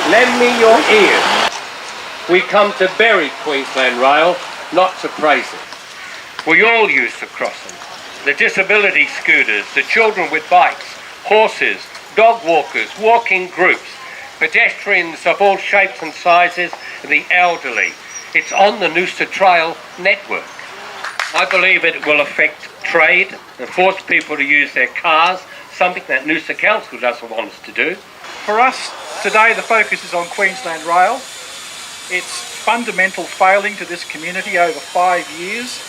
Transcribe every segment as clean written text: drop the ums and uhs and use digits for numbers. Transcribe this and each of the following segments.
Lend me your ears. We come to bury Queensland Rail, not to praise it. We all use the crossing. The disability scooters, the children with bikes, horses, dog walkers, walking groups, pedestrians of all shapes and sizes, the elderly. It's on the Noosa Trail network. I believe it will affect trade and force people to use their cars, something that Noosa Council doesn't want us to do. For us, today the focus is on Queensland Rail. Its fundamental failing to this community over 5 years,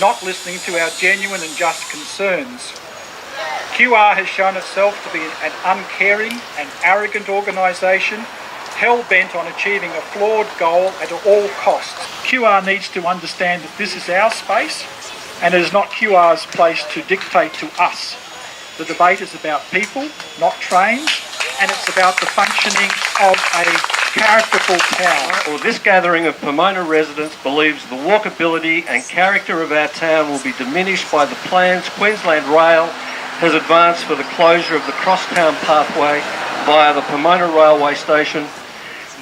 not listening to our genuine and just concerns. QR has shown itself to be an uncaring and arrogant organisation, hell-bent on achieving a flawed goal at all costs. QR needs to understand that this is our space and it is not QR's place to dictate to us. The debate is about people, not trains, and it's about the functioning of a characterful town. Well, this gathering of Pomona residents believes the walkability and character of our town will be diminished by the plans Queensland Rail has advanced for the closure of the crosstown pathway via the Pomona railway station.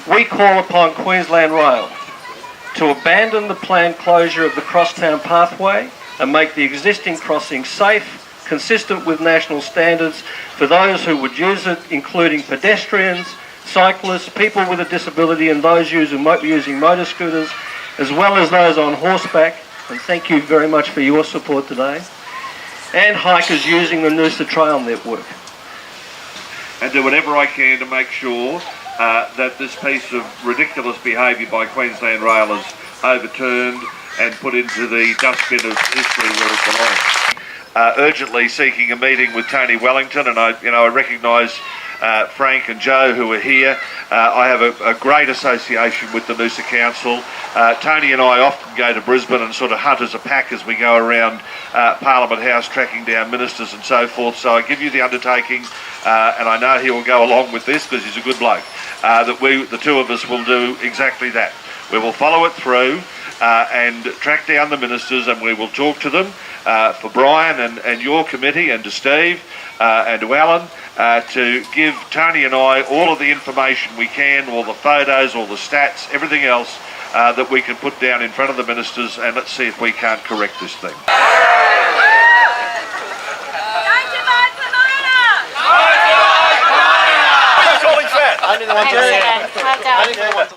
We call upon Queensland Rail to abandon the planned closure of the crosstown pathway and make the existing crossing safe, consistent with national standards for those who would use it, including pedestrians, cyclists, people with a disability and those using motor scooters, as well as those on horseback, and thank you very much for your support today, and hikers using the Noosa Trail network. And do whatever I can to make sure that this piece of ridiculous behaviour by Queensland Rail is overturned and put into the dustbin of history where it belongs. Urgently seeking a meeting with Tony Wellington, and I recognise Frank and Joe who are here. I have a great association with the Noosa Council. Tony and I often go to Brisbane and sort of hunt as a pack as we go around Parliament House tracking down ministers and so forth. So I give you the undertaking, and I know he will go along with this because he's a good bloke, that the two of us will do exactly that. We will follow it through and track down the ministers, and we will talk to them for Brian and your committee, and to Steve and to Alan, to give Tony and I all of the information we can, all the photos, all the stats, everything else that we can put down in front of the ministers, and let's see if we can't correct this thing. Only the ones